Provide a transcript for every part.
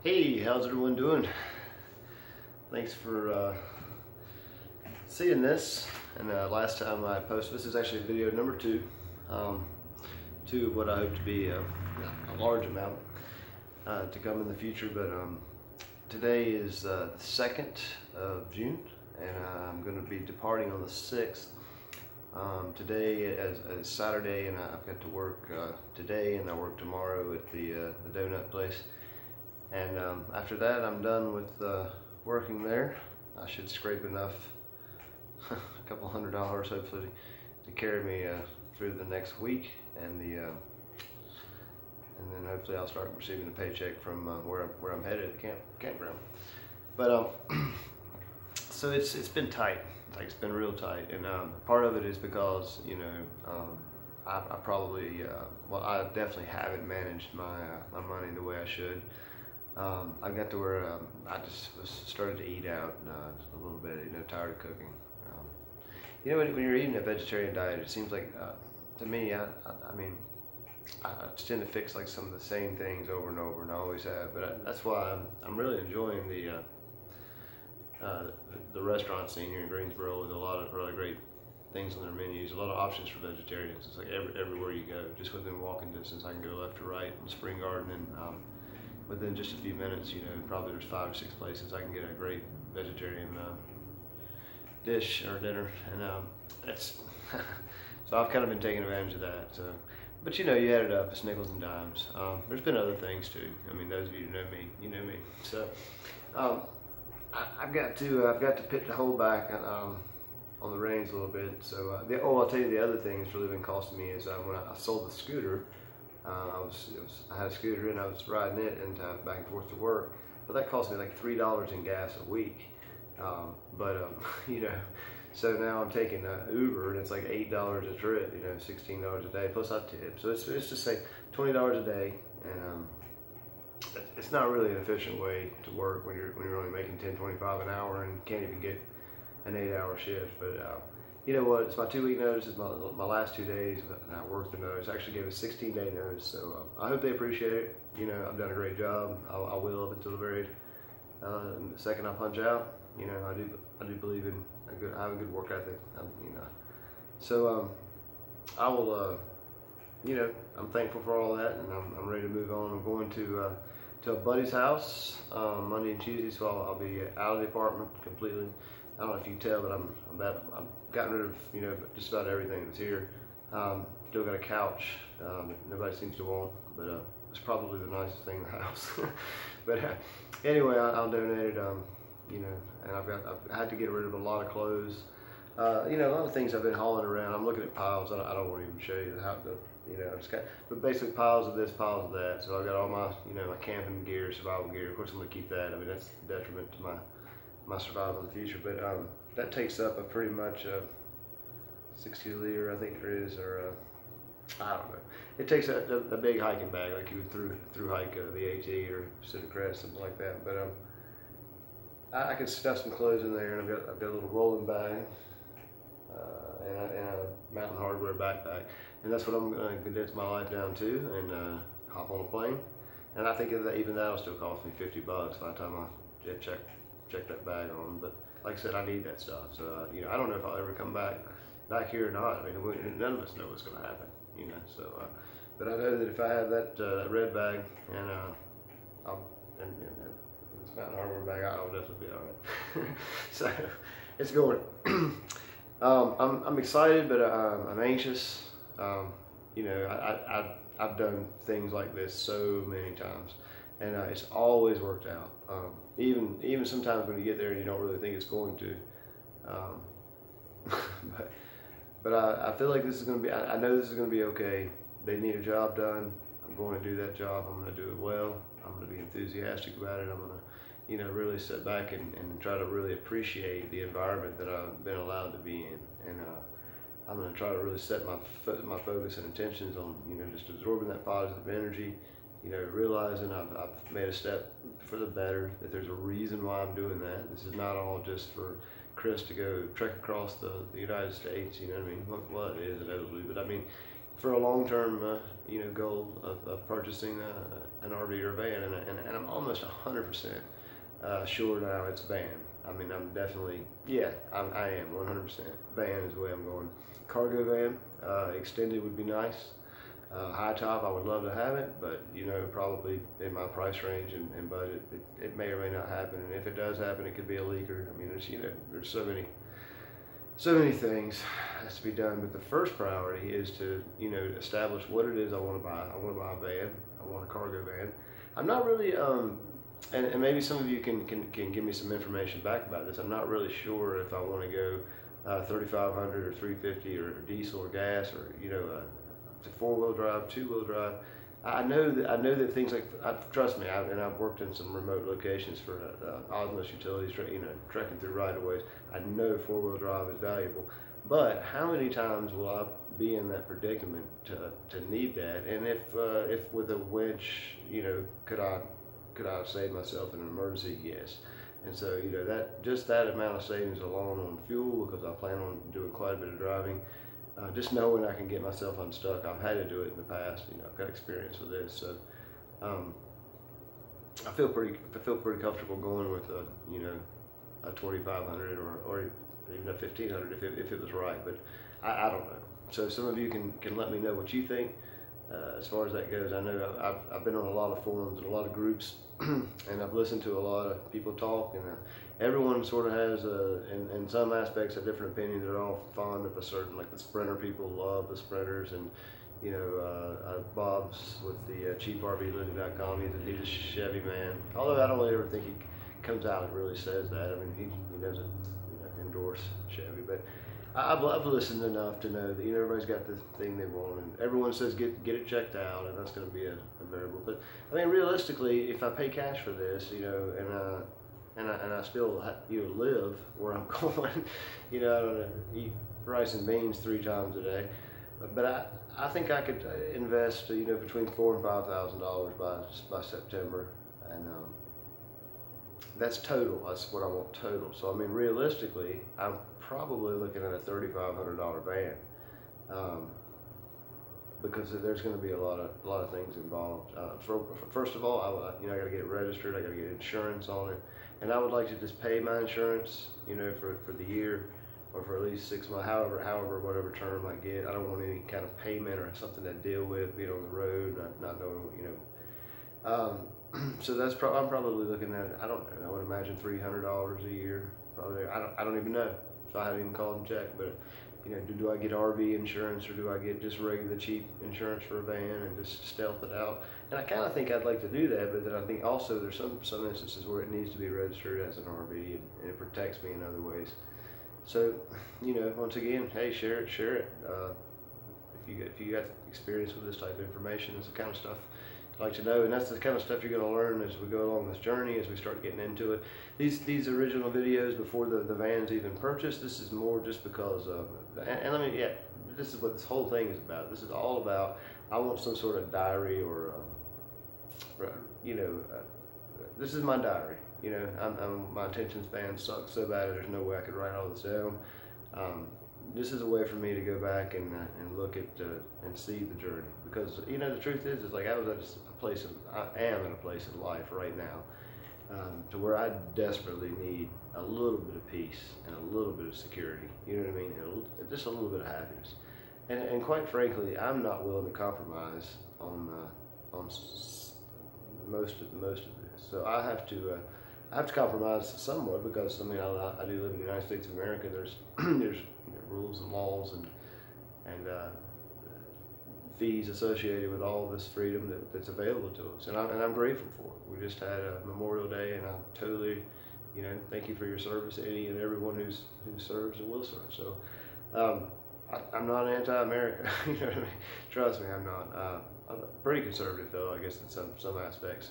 Hey, how's everyone doing? Thanks for seeing this. And last time I posted, this is actually video number um, two of what I hope to be a large amount to come in the future. But today is the 2nd of June, and I'm going to be departing on the 6th. Today is Saturday, and I've got to work today, and I work tomorrow at the donut place. And after that, I'm done with working there. I should scrape enough, a couple $100 hopefully, to carry me through the next week, and then hopefully I'll start receiving a paycheck from where I'm headed, the campground. But so it's been tight. Like, it's been real tight, and part of it is because I probably I definitely haven't managed my money the way I should. I got to where I just started to eat out a little bit, tired of cooking. When you're eating a vegetarian diet, it seems like, to me, I tend to fix like some of the same things over and over, and I always have. But that's why I'm really enjoying the restaurant scene here in Greensboro, with a lot of really great things on their menus, a lot of options for vegetarians. It's like everywhere you go, just within walking distance, I can go left or right in Spring Garden, and within just a few minutes, probably there's 5 or 6 places I can get a great vegetarian dish or dinner, and that's so I've kind of been taking advantage of that. So, but you add it up, it's nickels and dimes. There's been other things too. I mean, those of you who know me, you know me. So I've got to hold back on the reins a little bit. So I'll tell you, the other thing that's really been costing me is when I sold the scooter. I had a scooter, and I was riding it and back and forth to work, but that cost me like $3 in gas a week. So now I'm taking Uber, and it's like $8 a trip, $16 a day plus I tip. So it's just say $20 a day, and it's not really an efficient way to work when you're only making $10.25 an hour and can't even get an 8-hour shift. But you know what? It's my 2-week notice. It's my last 2 days, and I worked the notice. I actually gave a 16-day notice, so I hope they appreciate it. I've done a great job. I will up until the very second I punch out. I do believe in I have a good work ethic. So I will. I'm thankful for all that, and I'm ready to move on. I'm going to a buddy's house Monday and Tuesday, so I'll be out of the apartment completely. I don't know if you can tell, but I'm gotten rid of just about everything that's here. Still got a couch that nobody seems to want, but it's probably the nicest thing in the house. But anyway, I'll donate it. And I've had to get rid of a lot of clothes. A lot of things I've been hauling around. I'm looking at piles. I don't want to even show you but basically piles of this, piles of that. So I've got all my, my camping gear, survival gear. Of course, I'm gonna keep that. I mean, that's a detriment to my survival in the future. But that takes up a pretty much 60-liter, I think there is, or I don't know. It takes a big hiking bag, like you would through hike the AT or Pacific Crest, something like that. But I can stuff some clothes in there, and I've got a little rolling bag and a Mountain Hardwear backpack, and that's what I'm going to condense my life down to, and hop on a plane. And I think even that'll still cost me $50 by the time I check that bag on. But like I said, I need that stuff. So I don't know if I'll ever come back here or not. I mean, none of us know what's going to happen. So but I know that if I have that red bag and this Mountain Hardwear bag, I'll definitely be all right. So it's going. I'm excited, but I'm anxious. I've done things like this so many times, and it's always worked out. Even sometimes when you get there and you don't really think it's going to. But I feel like this is going to be. I know this is going to be okay. They need a job done. I'm going to do that job. I'm going to do it well. I'm going to be enthusiastic about it. I'm going to really sit back and try to really appreciate the environment that I've been allowed to be in, and I'm going to try to really set my focus and intentions on just absorbing that positive energy, realizing I've made a step for the better, that there's a reason why I'm doing that. This is not all just for Chris to go trek across the United States. You know what I mean? Well, it is inevitably, but I mean, for a long-term, goal of purchasing an RV or a van, and I'm almost 100% sure now it's van. I mean, I'm definitely, yeah, I am 100%. Van is the way I'm going. Cargo van, extended would be nice. High top, I would love to have it, but probably in my price range and budget, it may or may not happen. And if it does happen, it could be a leaker. I mean, there's so many things has to be done. But the first priority is to establish what it is I want to buy. I want to buy a van. I want a cargo van. I'm not really and maybe some of you can give me some information back about this. I'm not really sure if I want to go 3,500 or 350 or diesel or gas or to 4-wheel drive, 2-wheel drive. I know that things like trust me, I've worked in some remote locations for Osmos Utilities, trekking through right-of-ways. I know 4-wheel drive is valuable, but how many times will I be in that predicament to need that? And if with a winch, could I save myself in an emergency? Yes. And so that amount of savings alone on fuel, because I plan on doing quite a bit of driving. Just knowing I can get myself unstuck. I've had to do it in the past. I've got experience with this, so I feel pretty comfortable going with a 2,500 or even a 1,500 if it was right. But I don't know. So some of you can let me know what you think as far as that goes. I know I've been on a lot of forums and a lot of groups, and I've listened to a lot of people talk, and everyone sort of has, in some aspects, a different opinion. They're all fond of a certain, like the Sprinter people love the Sprinters, and Bob's with the cheaprvliving.com. He's a Chevy man. Although I don't ever think he comes out and really says that. I mean, he doesn't endorse Chevy, but I've listened enough to know that everybody's got the thing they want, and everyone says get it checked out, and that's going to be a variable. But I mean, realistically, if I pay cash for this, and I still live where I'm going, I don't eat rice and beans 3 times a day, but I think I could invest between $4,000 and $5,000 by September, and that's total. That's what I want total. So I mean, realistically, I'm probably looking at a $3,500 van, because there's going to be a lot of things involved. First of all, I got to get it registered. I got to get insurance on it, and I would like to just pay my insurance, for the year, or for at least 6 months, however, whatever term I get. I don't want any kind of payment or something to deal with being on the road, not knowing, so that's I'm probably looking at, I don't know, I would imagine $300 a year, probably. I don't even know, so I haven't even called and checked. But do I get RV insurance, or do I get just regular cheap insurance for a van and just stealth it out? And I kind of think I'd like to do that, but then I think also there's some instances where it needs to be registered as an RV, and it protects me in other ways. So once again, hey, share it. If you got experience with this type of information, it's the kind of stuff I'd like to know, and that's the kind of stuff you're going to learn as we go along this journey, as we start getting into it. These original videos before the van's even purchased, this is more just because of, this is what this whole thing is about. This is all about, I want some sort of diary, or this is my diary. My attention span sucks so bad there's no way I could write all this down. This is a way for me to go back and look at and see the journey, because the truth is like I am at a place of life right now, to where I desperately need a little bit of peace and a little bit of security. You know what I mean? And just a little bit of happiness. And quite frankly, I'm not willing to compromise on most of this. So I have to compromise somewhat, because I do live in the United States of America. There's rules and laws and fees associated with all this freedom that's available to us, and I'm grateful for it. We just had a Memorial Day, and I'm totally, thank you for your service, any and everyone who serves and will serve. So I'm not anti-America. You know what I mean? Trust me, I'm not. I'm pretty conservative, though, I guess, in some aspects,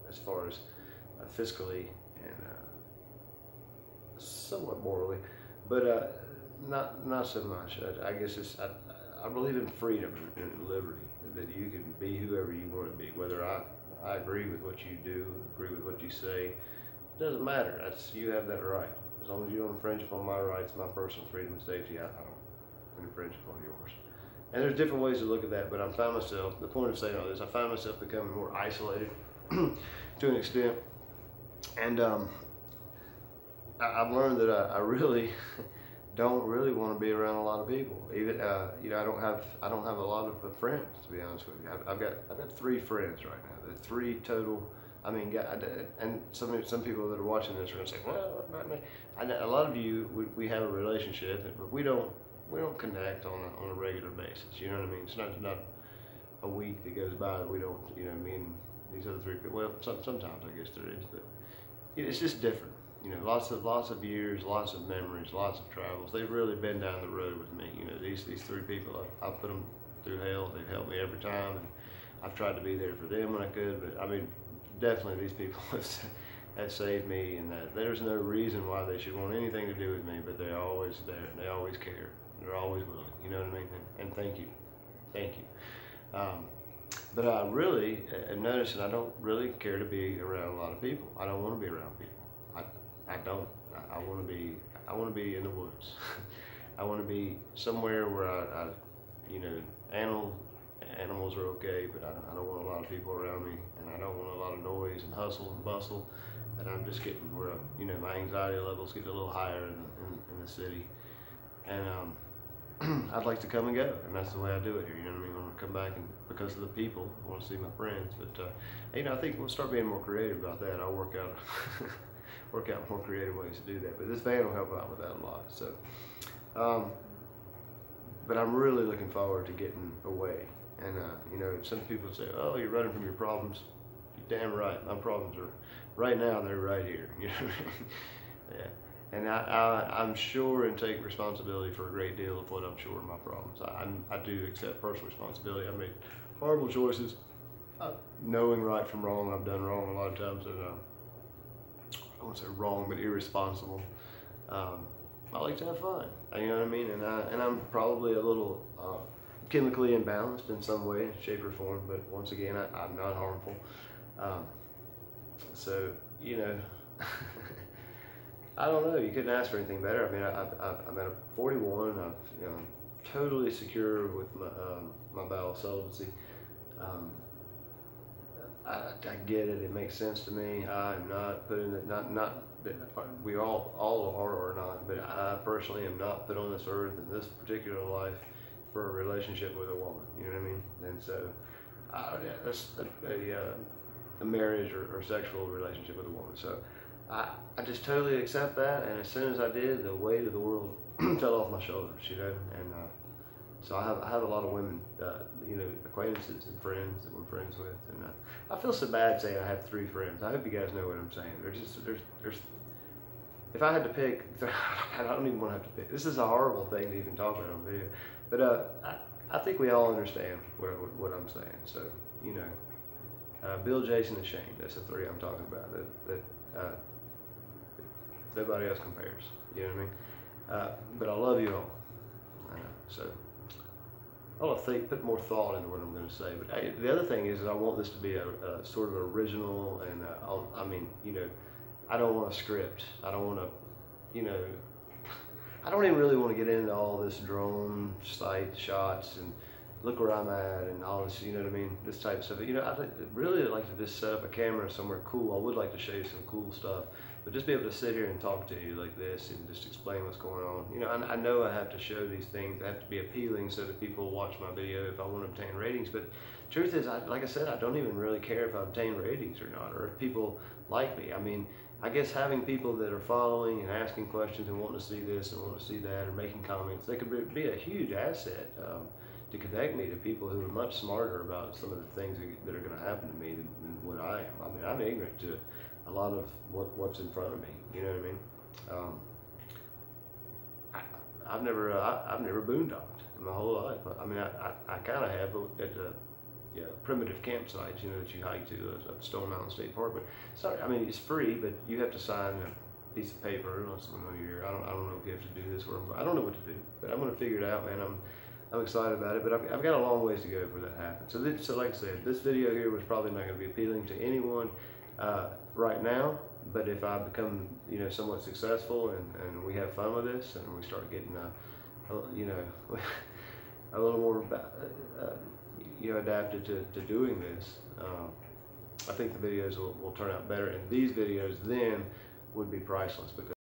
as far as fiscally and somewhat morally, but not so much. I guess I believe in freedom and liberty, that you can be whoever you want to be. Whether I agree with what you do, agree with what you say, it doesn't matter. You have that right. As long as you don't infringe upon my rights, my personal freedom and safety, I don't infringe upon yours. And there's different ways to look at that, but I found myself, the point of saying all this, I found myself becoming more isolated to an extent. And I've learned that I really don't really want to be around a lot of people. Even you know, I don't have a lot of friends, to be honest with you. I've got 3 friends right now. The 3 total. I mean, and some people that are watching this are gonna say, well, not me. A lot of you, we have a relationship, but we don't connect on a regular basis. You know what I mean? It's not a week that goes by that we don't, you know, me and these other 3 people. Well, sometimes I guess there is, but you know, it's just different. You know, lots of years, lots of memories, lots of travels. They've really been down the road with me. You know, these 3 people, I put them through hell. They've helped me every time, and I've tried to be there for them when I could. But I mean, definitely these people have saved me, and there's no reason why they should want anything to do with me. But they're always there. They always care. They're always willing. You know what I mean? And thank you. But I really am noticing I don't really care to be around a lot of people. I don't want to be around people. I don't. I want to be in the woods. I want to be somewhere where I you know, animals are okay, but I don't want a lot of people around me, and I don't want a lot of noise and hustle and bustle. And I'm just getting where, you know, my anxiety levels get a little higher in the city. And I'd like to come and go, and that's the way I do it here. You know what I mean? I want to come back, and because of the people, I want to see my friends. But you know, I think we'll start being more creative about that. I'll work out more creative ways to do that. But this van will help out with that a lot. So, but I'm really looking forward to getting away. And you know, some people say, "Oh, you're running from your problems." You're damn right. My problems are right now. They're right here. You know what I mean? Yeah. And I'm sure and take responsibility for a great deal of what I'm sure are my problems. I do accept personal responsibility. I made horrible choices, knowing right from wrong. I've done wrong a lot of times, and I won't say wrong, but irresponsible. I like to have fun. You know what I mean? And I'm probably a little chemically imbalanced in some way, shape, or form. But once again, I'm not harmful. So you know. I don't know. You couldn't ask for anything better. I mean, I'm at 41. I'm, you know, totally secure with my bowel celibacy. I get it. It makes sense to me. I'm not putting it. Not that we all are or not. But I personally am not put on this earth in this particular life for a relationship with a woman. You know what I mean? And so, that's a marriage or sexual relationship with a woman. So. I just totally accept that, and as soon as I did, the weight of the world fell off my shoulders, you know. And so I have a lot of women, you know, acquaintances and friends that we're friends with, and I feel so bad saying I have 3 friends. I hope you guys know what I'm saying. There's if I had to pick, I don't even want to have to pick. This is a horrible thing to even talk about on video, but I think we all understand what I'm saying. So you know, Bill, Jason, and Shane. That's the 3 I'm talking about. That nobody else compares, you know what I mean? But I love you all. So I'll put more thought into what I'm going to say. But the other thing is I want this to be a sort of original, and I mean, you know, I don't want a script. I don't want to, you know, I don't even really want to get into all this drone sight shots and look where I'm at and all this, you know what I mean, this type of stuff. You know, I'd really like to just set up a camera somewhere cool. I would like to show you some cool stuff, but just be able to sit here and talk to you like this and just explain what's going on. You know, I know I have to show these things. I have to be appealing so that people watch my video if I want to obtain ratings. But truth is, like I said, I don't even really care if I obtain ratings or not, or if people like me. I mean, I guess having people that are following and asking questions and wanting to see this and wanting to see that, or making comments, they could be a huge asset. To connect me to people who are much smarter about some of the things that are going to happen to me than what I am. I mean, I'm ignorant to a lot of what's in front of me. You know what I mean? I've never boondocked in my whole life. I mean, I kind of have at the primitive campsites, you know, that you hike to at Stone Mountain State Park. But sorry, I mean, it's free, but you have to sign a piece of paper unless I don't know if you have to do this or I don't know what to do, but I'm going to figure it out, man. I'm excited about it, but I've got a long ways to go for that to happen. So like I said, this video here was probably not going to be appealing to anyone right now, but if I become, you know, somewhat successful and we have fun with this and we start getting, you know, a little more adapted to doing this, I think the videos will turn out better, and these videos then would be priceless because